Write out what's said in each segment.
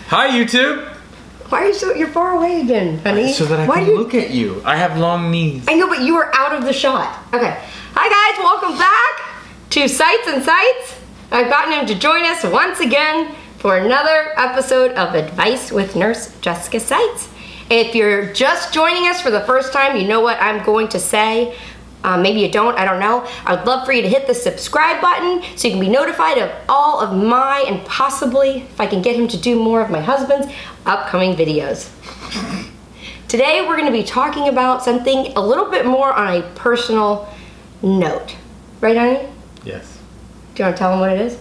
Hi, YouTube. Why are you you're far away again, honey? So that I can look at you. I have long knees. I know, but you are out of the shot. Okay. Hi, guys. Welcome back to Sights and Sights. I've gotten him to join us once again for another episode of Advice with Nurse Jessica Sights. If you're just joining us for the first time, you know what I'm going to say. Maybe you don't, I don't know. I would love for you to hit the subscribe button so you can be notified of all of my, and possibly, if I can get him to do more, of my husband's upcoming videos. Today we're going to be talking about something a little bit more on a personal note. Right, honey? Yes. Do you want to tell him what it is?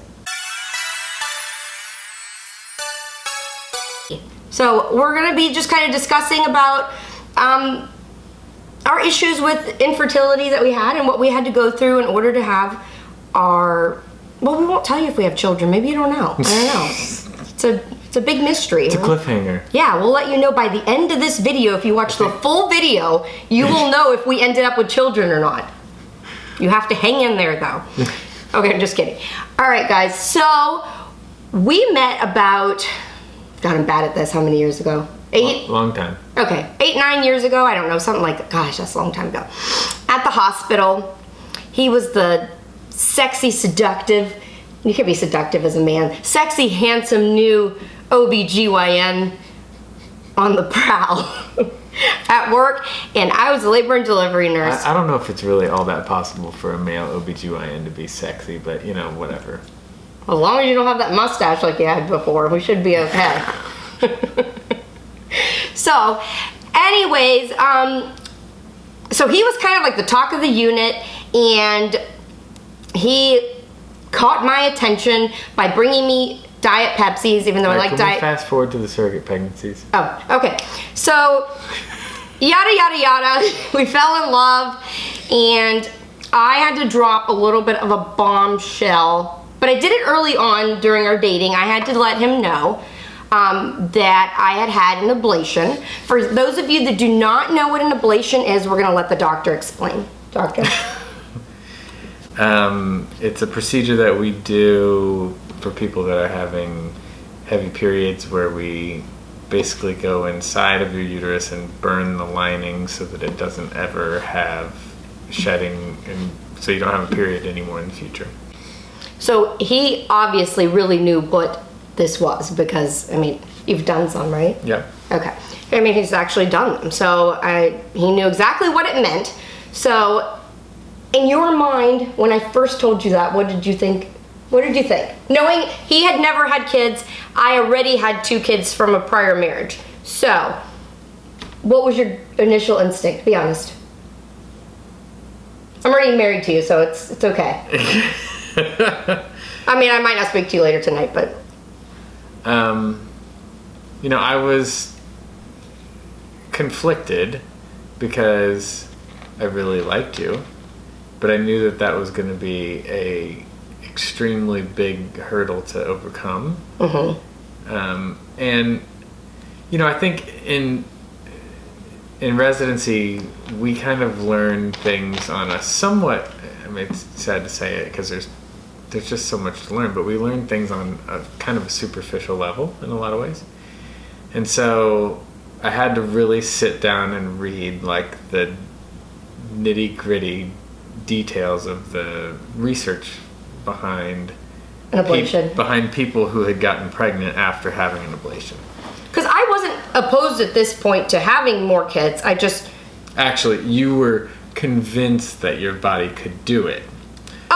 So we're going to be just kind of discussing about our issues with infertility that we had and what we had to go through in order to have our, well, we won't tell you if we have children. Maybe you don't know. I don't know. It's a big mystery. It's a cliffhanger. Yeah, we'll let you know by the end of this video. If you watch the full video, you will know if we ended up with children or not. You have to hang in there, though. Okay, I'm just kidding. All right, guys. So we met about, God, I'm bad at this. How many years ago? 8? Long time. Okay, 8, 9 years ago. I don't know, something like that. Gosh, that's a long time ago. At the hospital, he was the sexy, seductive, you can be seductive as a man, sexy, handsome, new OBGYN on the prowl at work, and I was a labor and delivery nurse. I don't know if it's really all that possible for a male OBGYN to be sexy, but you know, whatever. As long as you don't have that mustache like you had before, we should be okay. So, anyways, so he was kind of like the talk of the unit, and he caught my attention by bringing me Diet Pepsis, even though I like Diet. Fast forward to the surrogate pregnancies. Oh, okay. So, yada, yada, yada. We fell in love, and I had to drop a little bit of a bombshell, but I did it early on during our dating. I had to let him know that I had an ablation. For those of you that do not know what an ablation is, we're going to let the doctor explain. Doctor? It's a procedure that we do for people that are having heavy periods, where we basically go inside of your uterus and burn the lining so that it doesn't ever have shedding, and so you don't have a period anymore in the future. So he obviously really knew what this was, because, I mean, you've done some, right? Yeah. Okay. I mean, he's actually done them, so he knew exactly what it meant. So, in your mind, when I first told you that, what did you think? What did you think? Knowing he had never had kids, I already had 2 kids from a prior marriage. So, what was your initial instinct? Be honest. I'm already married to you, so it's okay. I mean, I might not speak to you later tonight, but... You know, I was conflicted because I really liked you, but I knew that that was going to be a extremely big hurdle to overcome. Mm-hmm. And you know, I think in residency we kind of learn things on a somewhat, I mean, it's sad to say it because there's just so much to learn, but we learn things on a kind of a superficial level in a lot of ways. And so I had to really sit down and read like the nitty-gritty details of the research behind an ablation, behind people who had gotten pregnant after having an ablation. Because I wasn't opposed at this point to having more kids. I just... Actually, you were convinced that your body could do it.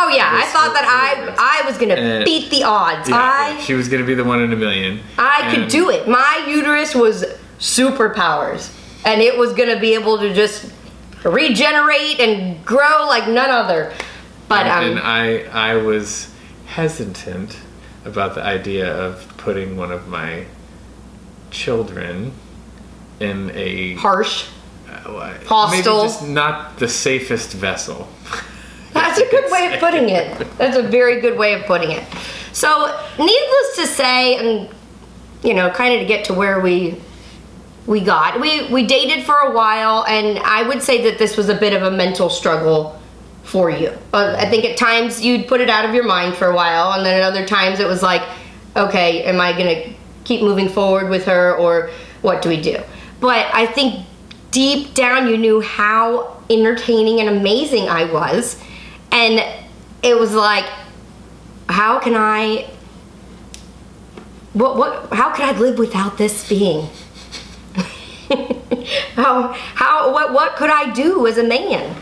Oh yeah, I thought that I was gonna beat the odds. Yeah, she was gonna be the 1 in a million. I could do it. My uterus was superpowers, and it was gonna be able to just regenerate and grow like none other. But and I was hesitant about the idea of putting one of my children in a harsh, hostile, maybe just not the safest vessel. That's a good way of putting it. That's a very good way of putting it. So, needless to say, and you know, kind of to get to where we dated for a while, and I would say that this was a bit of a mental struggle for you. I think at times you'd put it out of your mind for a while, and then at other times it was like, okay, am I gonna keep moving forward with her, or what do we do? But I think deep down you knew how entertaining and amazing I was, and it was like, how can I how could I live without this being? What could I do as a man?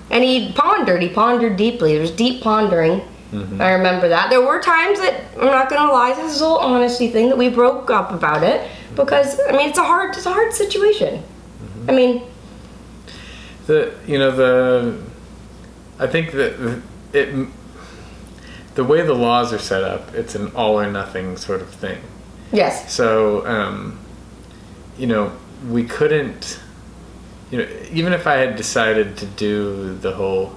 And he pondered deeply. There was deep pondering. I remember that. There were times that, I'm not gonna lie, this is a little honesty thing, that we broke up about it, because I mean it's a hard situation. I mean, I think that the way the laws are set up, it's an all or nothing sort of thing. yes. So we couldn't, even if I had decided to do the whole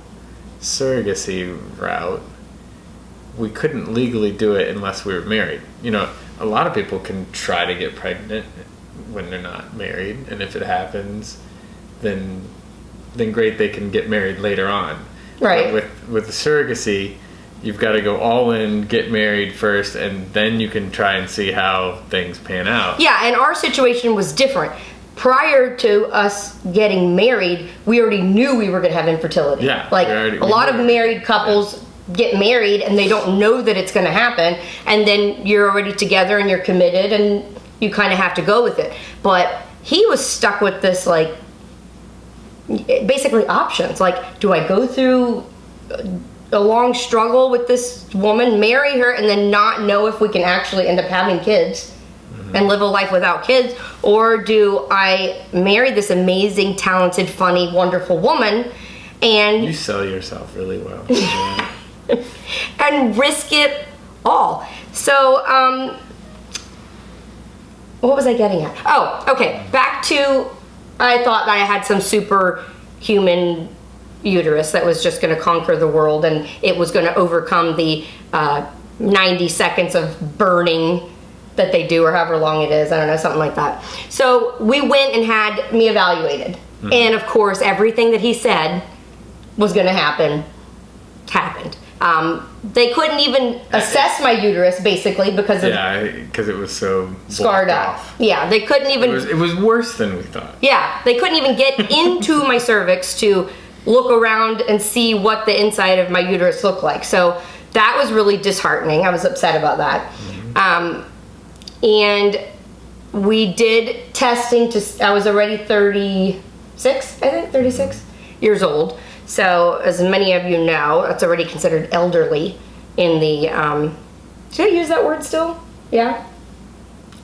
surrogacy route, we couldn't legally do it unless we were married. A lot of people can try to get pregnant when they're not married, and if it happens, then great, they can get married later on. Right. But with the surrogacy, you've got to go all in, get married first, and then you can try and see how things pan out. Yeah, and our situation was different. Prior to us getting married, we already knew we were going to have infertility. Yeah, like a lot of married couples get married and they don't know that it's going to happen, and then you're already together and you're committed and you kind of have to go with it. But he was stuck with this, like, basically options. Like, do I go through a long struggle with this woman, marry her, and then not know if we can actually end up having kids and live a life without kids? Or do I marry this amazing, talented, funny, wonderful woman and... You sell yourself really well. and risk it all. So, what was I getting at? Oh, okay. Back to, I thought that I had some superhuman uterus that was just going to conquer the world, and it was going to overcome the 90 seconds of burning that they do, or however long it is. I don't know, something like that. So we went and had me evaluated. And of course, everything that he said was going to happen happened. They couldn't even assess my uterus, basically, because of because it was so scarred up. off. Yeah, they couldn't even. It was worse than we thought. Yeah, they couldn't even get into my cervix to look around and see what the inside of my uterus looked like. So that was really disheartening. I was upset about that. And we did testing I was already 36, I think, 36 years old. So, as many of you know, that's already considered elderly in the, should I use that word still? Yeah?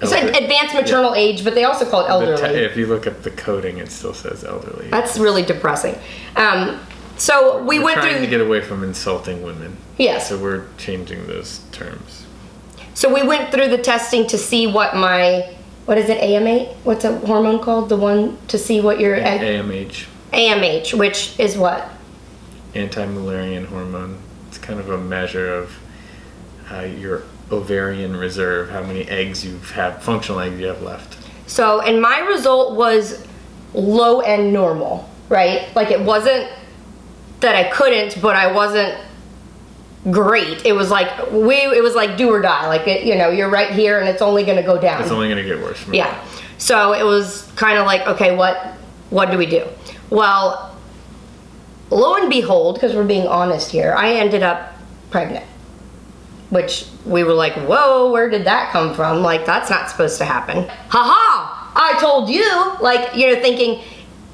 It's like advanced maternal age, but they also call it elderly. If you look at the coding, it still says elderly. That's really depressing. So we're trying to get away from insulting women. Yes. So we're changing those terms. So we went through the testing to see what what is it, AMH? What's a hormone called? The one to see what your... AMH. AMH, which is what? Anti-Mullerian hormone. It's kind of a measure of your ovarian reserve, how many eggs functional eggs you have left. So, and my result was low and normal, right? Like, it wasn't that I couldn't, but I wasn't great. It was like it was like do or die. Like, you're right here and it's only going to go down. It's only going to get worse from yeah. that. So it was kind of like, okay, what do we do? Well, lo and behold, because we're being honest here, I ended up pregnant, which we were like, whoa, where did that come from? Like, that's not supposed to happen. Ha I told you, like, thinking,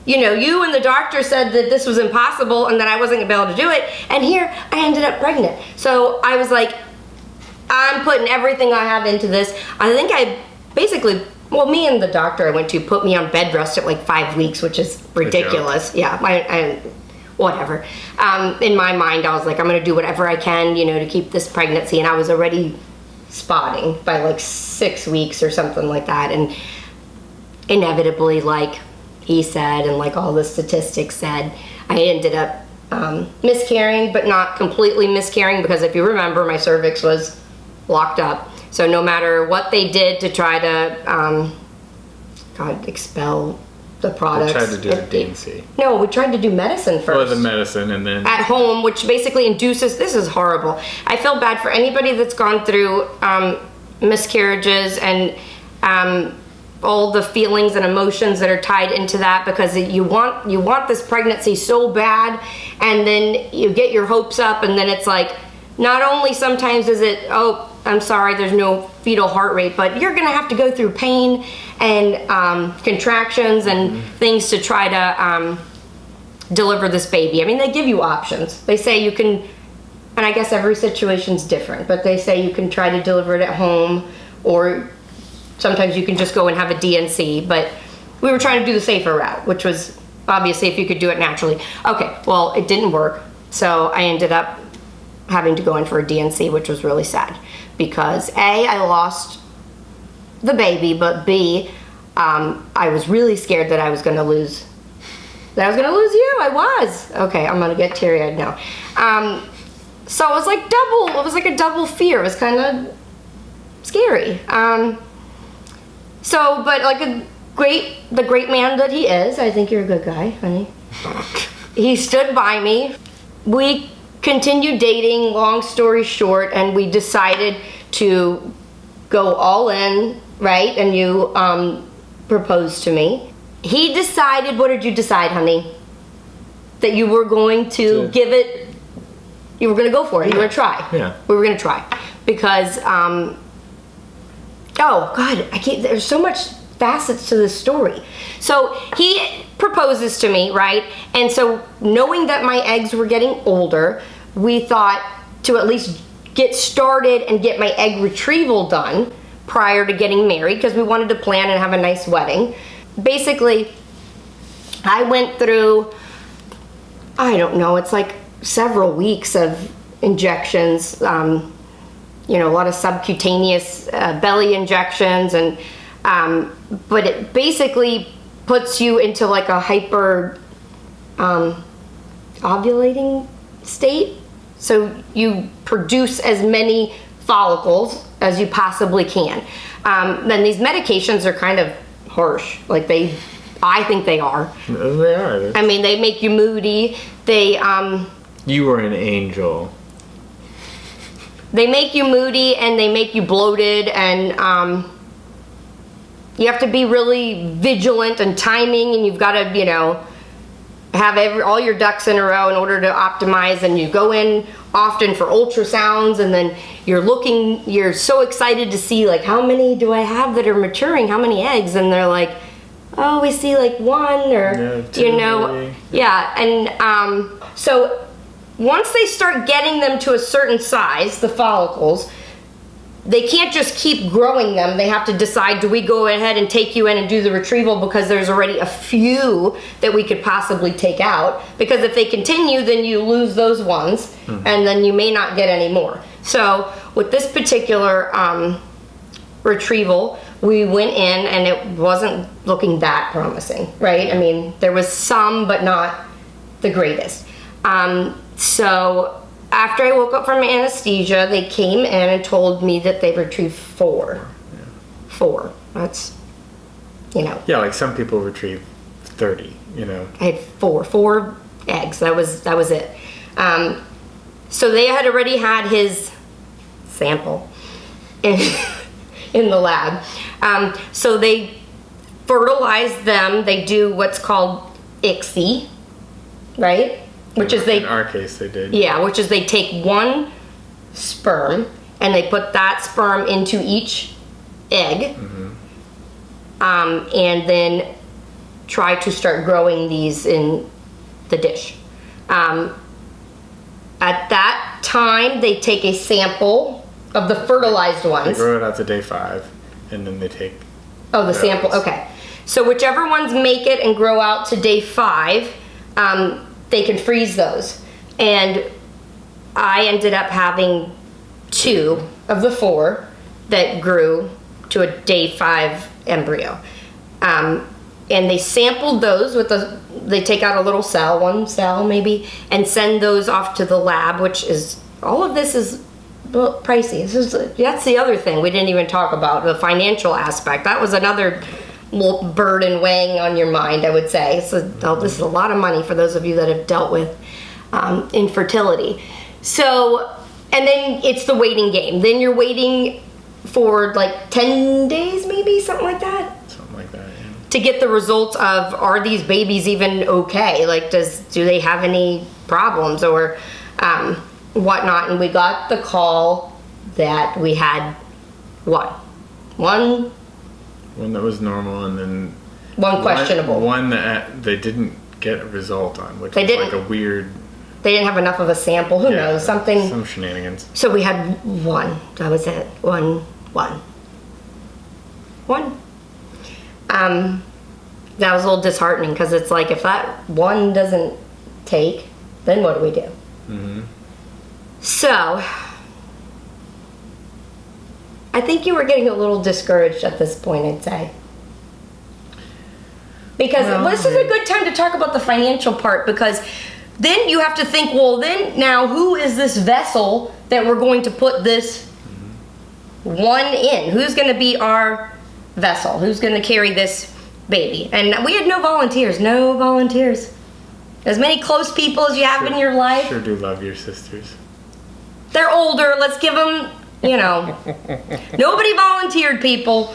you and the doctor said that this was impossible and that I wasn't gonna be able to do it, and here I ended up pregnant. So I was like, I'm putting everything I have into this. I think I basically, me and the doctor I went to put me on bed rest at like 5 weeks, which is ridiculous. Yeah, whatever. In my mind, I was like, I'm gonna do whatever I can, to keep this pregnancy, and I was already spotting by like 6 weeks or something like that, and inevitably, like he said, and like all the statistics said, I ended up miscarrying, but not completely miscarrying, because if you remember, my cervix was locked up. So no matter what they did to try to expel the products. We tried to do a D&C. No, we tried to do medicine first. Oh, the medicine, and then... At home, which basically induces... This is horrible. I feel bad for anybody that's gone through miscarriages and all the feelings and emotions that are tied into that, because you want this pregnancy so bad, and then you get your hopes up, and then it's like, not only sometimes is it, oh, I'm sorry, there's no fetal heart rate, but you're gonna have to go through pain and contractions and things to try to deliver this baby. I mean, they give you options. They say you can, and I guess every situation's different, but they say you can try to deliver it at home, or sometimes you can just go and have a DNC, but we were trying to do the safer route, which was obviously if you could do it naturally. Okay, well, it didn't work, so I ended up having to go in for a DNC, which was really sad, because A, I lost the baby, but B, I was really scared that I was gonna lose you. I was. Okay, I'm gonna get teary-eyed now. So it was like a double fear. It was kind of scary. But like the great man that he is, I think you're a good guy, honey. He stood by me. We continued dating, long story short, and we decided to go all in, right? And you proposed to me. He decided, what did you decide, honey? That you were going to give it, you were going to go for it. You were going to try. Yeah. We were going to try. Because, oh God, there's so much facets to this story. So he proposes to me, right? And so knowing that my eggs were getting older, we thought to at least get started and get my egg retrieval done prior to getting married, because we wanted to plan and have a nice wedding. Basically, I went through, I don't know, it's like several weeks of injections, a lot of subcutaneous belly injections, and but it basically puts you into like a hyper ovulating state. So you produce as many follicles as you possibly can. Then these medications are kind of harsh. Like I think they are. They are. I mean, they make you moody. You were an angel. They make you moody and they make you bloated, and you have to be really vigilant and timing, and you've got to, have all your ducks in a row in order to optimize. And you go in often for ultrasounds, and then you're so excited to see like, how many do I have that are maturing, how many eggs, and they're like, oh, we see like one, or two, maybe. Yeah. And so once they start getting them to a certain size, the follicles, they can't just keep growing them. They have to decide, do we go ahead and take you in and do the retrieval, because there's already a few that we could possibly take out, because if they continue, then you lose those ones, and then you may not get any more. So with this particular retrieval, we went in and it wasn't looking that promising, right? I mean, there was some, but not the greatest. So after I woke up from anesthesia, they came in and told me that they retrieved 4. Yeah. 4. That's, Yeah, like some people retrieve 30, I had 4 eggs. That was it. So they had already had his sample in the lab. So they fertilize them. They do what's called ICSI, right? Which is in our case they did. Yeah, which is they take one sperm and they put that sperm into each egg, and then try to start growing these in the dish. At that time, they take a sample of the fertilized ones. They grow it out to day 5, and then they take. Oh, the sample. Okay. So whichever ones make it and grow out to day 5. They can freeze those. And I ended up having 2 of the 4 that grew to a day 5 embryo. And they sampled those they take out a little cell, 1 cell maybe, and send those off to the lab, which is, all of this is pricey. That's the other thing we didn't even talk about, the financial aspect. That was another burden weighing on your mind, I would say. So this is a lot of money for those of you that have dealt with infertility. So, and then it's the waiting game. Then you're waiting for like 10 days, maybe, something like that. Something like that, yeah. To get the results of, are these babies even okay? Like, do they have any problems or whatnot? And we got the call that we had one that was normal, and then one questionable. One that they didn't get a result on, which was like a weird. They didn't have enough of a sample. Who knows? Some shenanigans. So we had one. That was it. One. That was a little disheartening because it's like, if that one doesn't take, then what do we do? Mm-hmm. So I think you were getting a little discouraged at this point, I'd say. Because this is a good time to talk about the financial part, because then you have to think, well, then now who is this vessel that we're going to put this one in? Who's going to be our vessel? Who's going to carry this baby? And we had no volunteers. As many close people as you have in your life. Sure do love your sisters. They're older. Let's give them, nobody volunteered, people.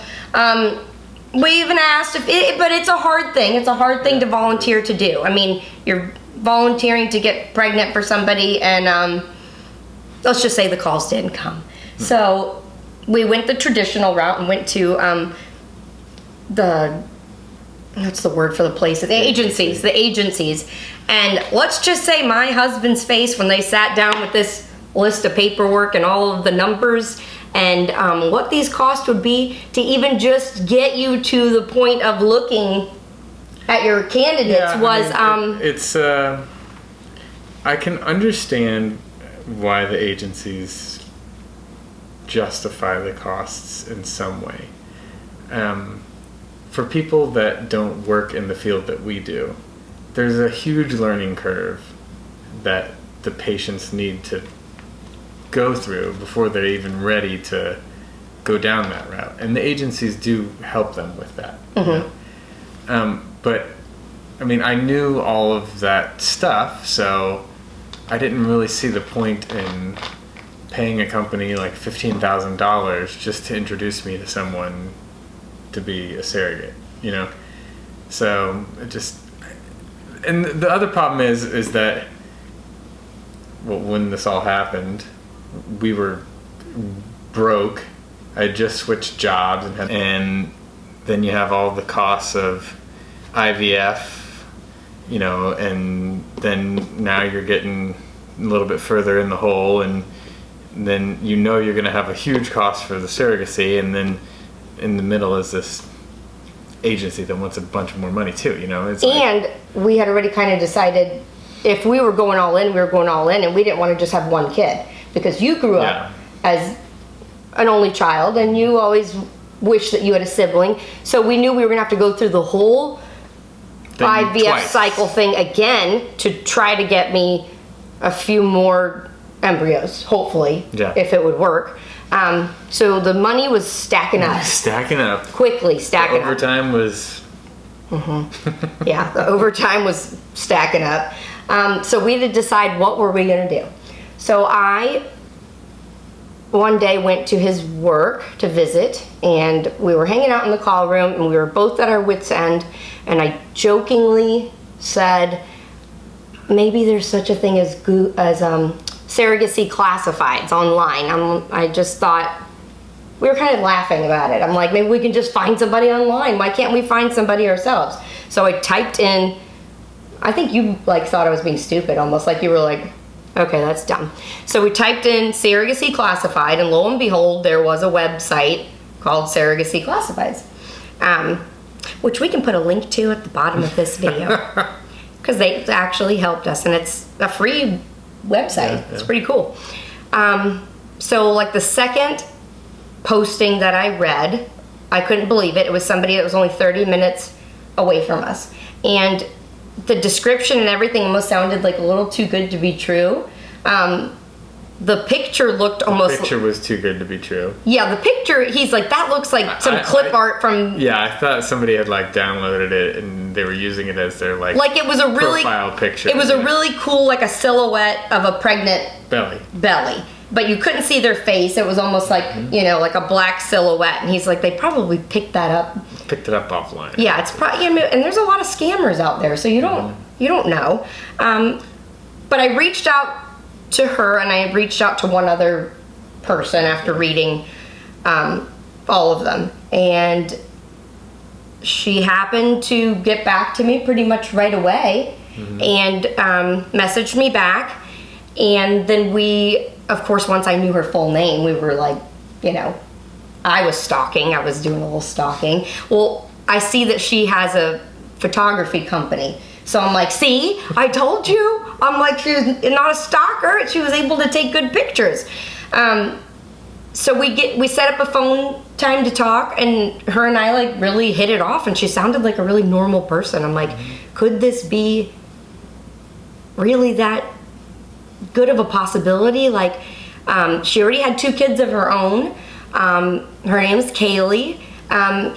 We even asked but it's a hard thing. It's a hard thing to volunteer to do. I mean, you're volunteering to get pregnant for somebody, and let's just say the calls didn't come. So we went the traditional route and went to what's the word for the places? The agencies. And let's just say my husband's face when they sat down with this list of paperwork and all of the numbers and what these costs would be to even just get you to the point of looking at your candidates it's I can understand why the agencies justify the costs in some way. For people that don't work in the field that we do, there's a huge learning curve that the patients need to go through before they're even ready to go down that route. And the agencies do help them with that. Mm-hmm. But, I mean, I knew all of that stuff, so I didn't really see the point in paying a company like $15,000 just to introduce me to someone to be a surrogate, So it just, and the other problem is that, well, when this all happened, we were broke. I had just switched jobs, and then you have all the costs of IVF, and then now you're getting a little bit further in the hole, and then you're going to have a huge cost for the surrogacy, and then in the middle is this agency that wants a bunch more money too, And we had already kind of decided if we were going all in, and we didn't want to just have one kid, because you grew up as an only child and you always wished that you had a sibling. So we knew we were going to have to go through the whole IVF cycle thing again to try to get me a few more embryos, hopefully, if it would work. So the money was stacking up. Quickly stacking up. The overtime was... Mm-hmm. Yeah, the overtime was stacking up. So we had to decide what were we going to do. So I, one day, went to his work to visit, and we were hanging out in the call room, and we were both at our wits' end, and I jokingly said, maybe there's such a thing as surrogacy classifieds online. I just thought, we were kind of laughing about it. I'm like, maybe we can just find somebody online. Why can't we find somebody ourselves? So I typed in, I think you thought I was being stupid, almost like you were like, okay, that's dumb. So we typed in surrogacy classified, and lo and behold, there was a website called Surrogacy Classifieds, which we can put a link to at the bottom of this video, because they actually helped us, and it's a free website. It's pretty cool. So the second posting that I read, I couldn't believe it. It was somebody that was only 30 minutes away from us, and the description and everything almost sounded like a little too good to be true. The picture looked almost... The picture was too good to be true. Yeah, the picture, he's like, that looks like some clip art from... Yeah, I thought somebody had downloaded it and they were using it as their it was a really... profile picture. It was a really cool, a silhouette of a pregnant... belly. but you couldn't see their face. It was almost like, like a black silhouette. And he's like, they probably picked that up. Picked it up offline. Yeah, it's probably, and there's a lot of scammers out there, so you don't know. But I reached out to her, and I reached out to one other person after reading all of them. And she happened to get back to me pretty much right away and messaged me back. And then we, of course, once I knew her full name, we were like, I was stalking. I was doing a little stalking. Well, I see that she has a photography company. So I'm like, see, I told you. I'm like, she's not a stalker. She was able to take good pictures. So we set up a phone time to talk, and her and I like really hit it off, and she sounded like a really normal person. I'm like, could this be really that good of a possibility? Like, she already had 2 kids of her own. Her name is Kaylie.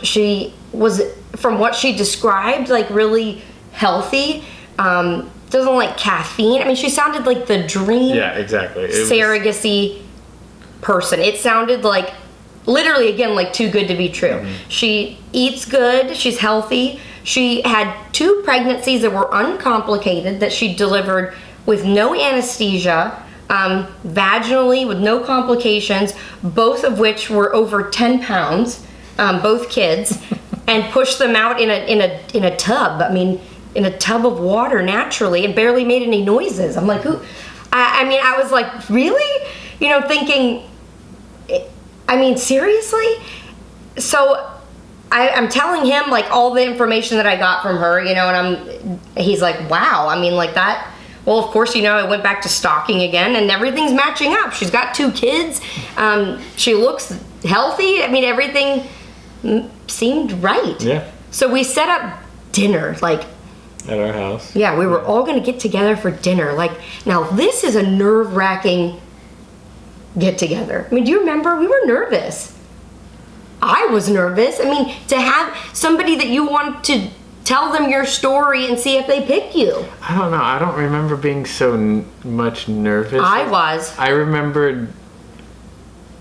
She was, from what she described, like really healthy. Doesn't like caffeine. I mean, she sounded like the dream. Yeah, exactly. Surrogacy person. It sounded like, literally, again, like too good to be true. She eats good. She's healthy. She had 2 pregnancies that were uncomplicated that she delivered with no anesthesia, vaginally with no complications, both of which were over 10 pounds, both kids, and pushed them out in a tub. I mean, in a tub of water naturally, and barely made any noises. I'm like, who? I was like, really? Thinking, I mean, seriously? So I'm telling him like all the information that I got from her, and he's like, wow. I mean, like that. Well, of course, I went back to stalking again, and everything's matching up. She's got 2 kids. She looks healthy. I mean, everything seemed right. Yeah. So we set up dinner, like, at our house. Yeah, we were all going to get together for dinner. Like, now this is a nerve-wracking get together. I mean, do you remember? We were nervous. I was nervous. I mean, to have somebody that you want to tell them your story and see if they pick you. I don't know. I don't remember being so much nervous. I was. I remembered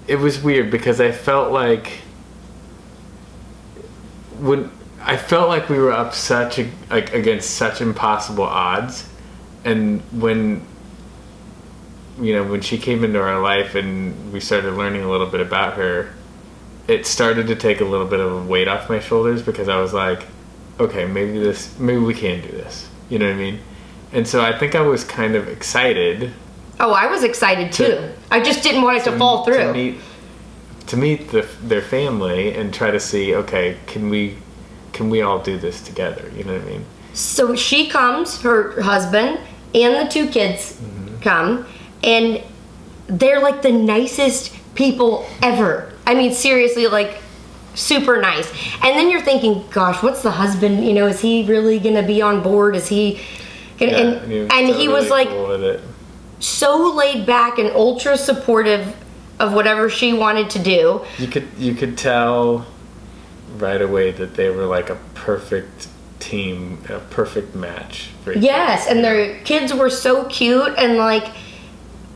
it was weird because I felt like we were up against such impossible odds, and when she came into our life and we started learning a little bit about her, it started to take a little bit of a weight off my shoulders, because I was like, okay, maybe we can do this. You know what I mean? And so I think I was kind of excited. Oh, I was excited too. I just didn't want it to fall through. To meet their family and try to see, okay, can we all do this together? You know what I mean? So she comes, her husband, and the 2 kids come, and they're like the nicest people ever. I mean, seriously, like super nice. And then you're thinking, gosh, what's the husband? Is he really gonna be on board? Is he gonna? And he was like cool, so laid back and ultra supportive of whatever she wanted to do. You could tell right away that they were like a perfect team, a perfect match for each other. And their kids were so cute, and like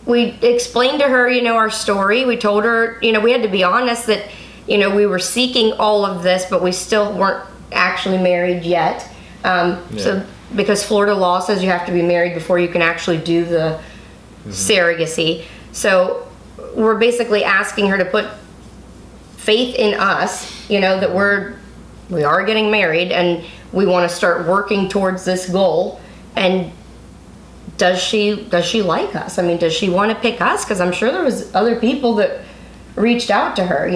we explained to her, our story. We told her, we had to be honest that, we were seeking all of this, but we still weren't actually married yet. So because Florida law says you have to be married before you can actually do the surrogacy. So we're basically asking her to put faith in us, that we are getting married and we want to start working towards this goal. And does she like us? I mean, does she want to pick us? Because I'm sure there was other people that reached out to her,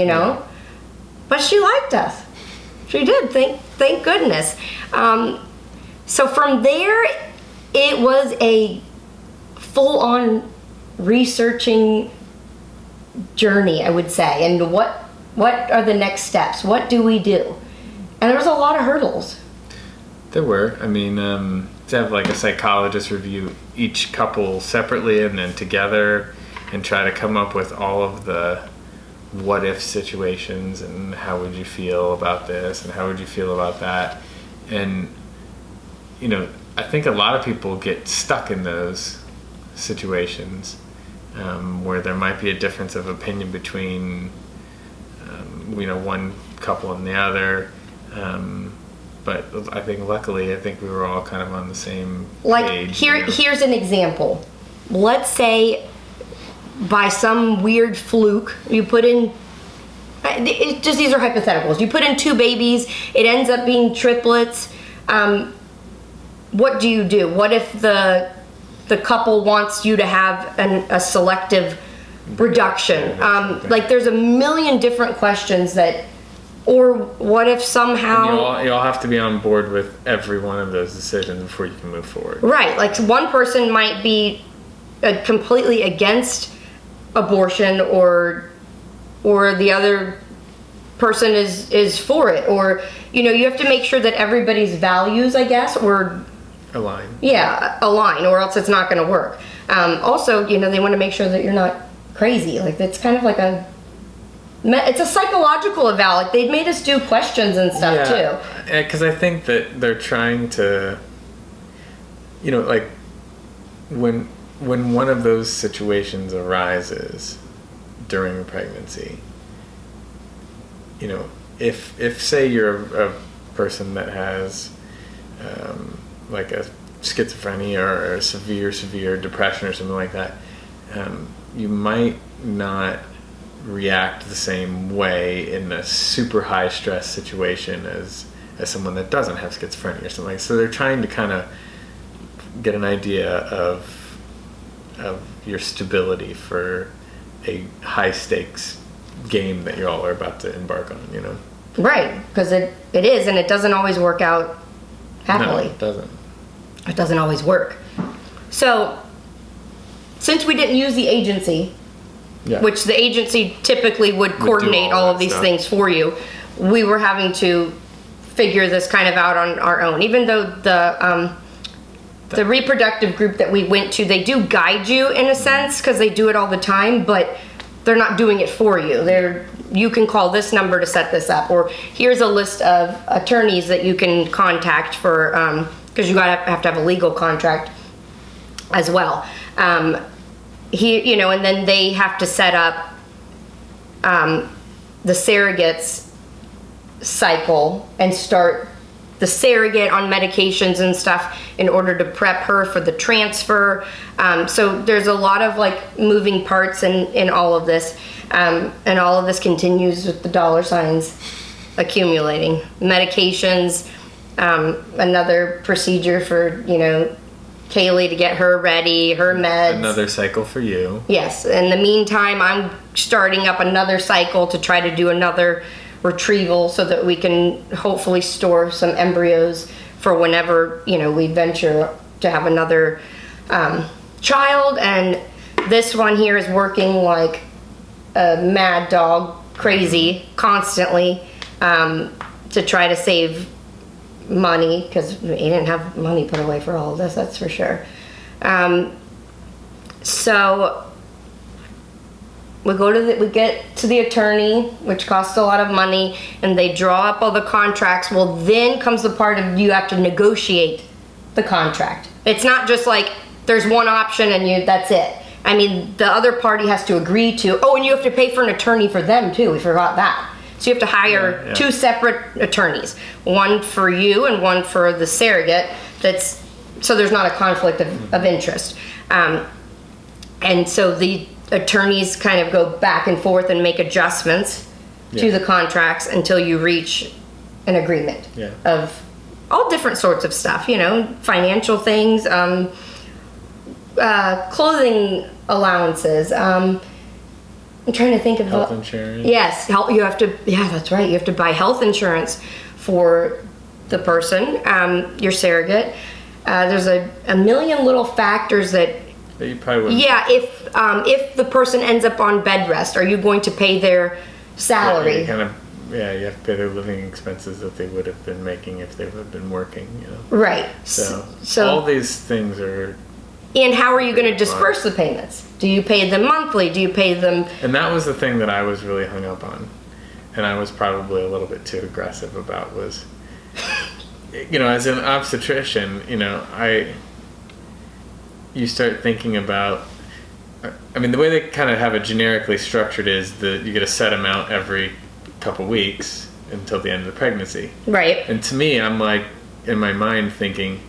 but she liked us. She did. Thank goodness. So from there, it was a full-on researching journey, I would say. And what are the next steps? What do we do? And there was a lot of hurdles. There were. I mean, to have like a psychologist review each couple separately and then together and try to come up with all of the what if situations and how would you feel about this and how would you feel about that. And, I think a lot of people get stuck in those situations where there might be a difference of opinion between one couple and the other. But I think luckily, we were all kind of on the same page. Here's an example. Let's say by some weird fluke, you put in, these are hypotheticals. You put in 2 babies, it ends up being triplets. What do you do? What if the couple wants you to have a selective reduction? There's a million different questions or what if somehow... And you all have to be on board with every one of those decisions before you can move forward. Right. Like one person might be completely against abortion or the other person is for it. Or, you have to make sure that everybody's values, I guess, or... Align. Yeah, align, or else it's not going to work. Also, they want to make sure that you're not crazy. Like, it's kind of like it's a psychological eval. Like, they've made us do questions and stuff too. Because I think that they're trying to, when one of those situations arises during a pregnancy, if say you're a person that has like a schizophrenia or a severe depression or something like that, you might not react the same way in a super high stress situation as someone that doesn't have schizophrenia or something. So they're trying to kind of get an idea of your stability for a high stakes game that you all are about to embark on, Right, because it is, and it doesn't always work out happily. No, it doesn't. It doesn't always work. So, since we didn't use the agency, which the agency typly would coordinate all of these things for you, we were having to figure this kind of out on our own. Even though the reproductive group that we went to, they do guide you in a sense because they do it all the time, but they're not doing it for you. You can call this number to set this up, or here's a list of attorneys that you can contact for, because you have to have a legal contract as well. And then they have to set up the surrogate's cycle and start the surrogate on medications and stuff in order to prep her for the transfer. So there's a lot of moving parts in all of this. And all of this continues with the dollar signs accumulating. Medications, another procedure for, Kaylie to get her ready, her meds. Another cycle for you. Yes. In the meantime, I'm starting up another cycle to try to do another retrieval so that we can hopefully store some embryos for whenever, we venture to have another child. And this one here is working like a mad dog, crazy, constantly, to try to save money, because he didn't have money put away for all of this, that's for sure. So we get to the attorney, which costs a lot of money, and they draw up all the contracts. Well, then comes the part of you have to negotiate the contract. It's not just like there's one option and that's it. I mean, the other party has to agree to. Oh, and you have to pay for an attorney for them too. We forgot that. So you have to hire 2 separate attorneys, one for you and one for the surrogate. So there's not a conflict of interest. And so the attorneys kind of go back and forth and make adjustments to the contracts until you reach an agreement of all different sorts of stuff, financial things, clothing allowances. I'm trying to think of health insurance. Yes, you have to. Yeah, that's right. You have to buy health insurance for the person, your surrogate. There's a million little factors that you probably wouldn't. Yeah, if the person ends up on bed rest, are you going to pay their salary? You have to pay their living expenses that they would have been making if they would have been working. Right. So all these things are. And how are you going to disperse the payments? Do you pay them monthly? Do you pay them? And that was the thing that I was really hung up on, and I was probably a little bit too aggressive about was, as an obstetrician, you start thinking about I mean, the way they kind of have it generically structured is that you get a set amount every couple weeks until the end of the pregnancy. Right. And to me, I'm like, in my mind thinking,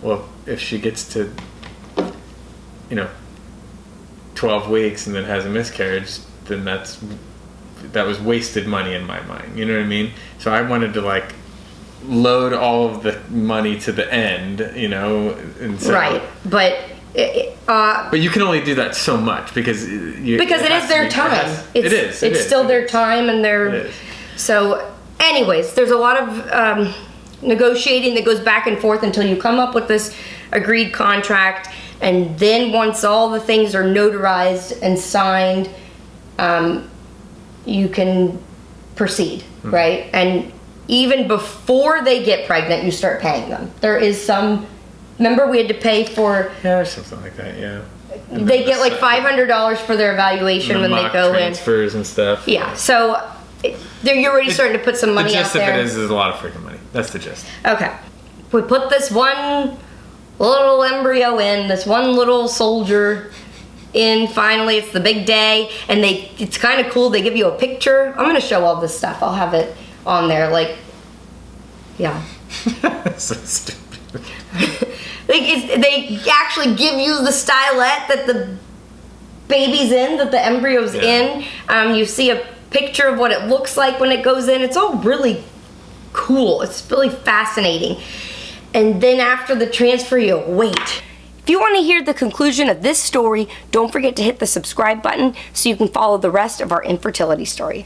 well, if she gets to, 12 weeks and then has a miscarriage, then that was wasted money in my mind. You know what I mean? So I wanted to like load all of the money to the end, and so, right. But you can only do that so much because it is their time. It's still their time and their. So, anyways, there's a lot of negotiating that goes back and forth until you come up with this agreed contract, and then once all the things are notarized and signed, you can proceed, right? And even before they get pregnant, you start paying them. There is some. Remember, we had to pay for. Yeah, or something like that. Yeah. They get like $500 for their evaluation when they go in. Transfers and stuff. Yeah. So you're already starting to put some money out there. The gist of it is a lot of freaking money. That's the gist. Okay. We put this one little embryo in, this one little soldier in. Finally, it's the big day, and it's kind of cool. They give you a picture. I'm gonna show all this stuff. I'll have it on there. Like, yeah. So stupid. They actually give you the stylet that the baby's in, that the embryo's in. You see a picture of what it looks like when it goes in. It's all really cool. It's really fascinating. And then after the transfer, you wait. If you want to hear the conclusion of this story, don't forget to hit the subscribe button so you can follow the rest of our infertility story.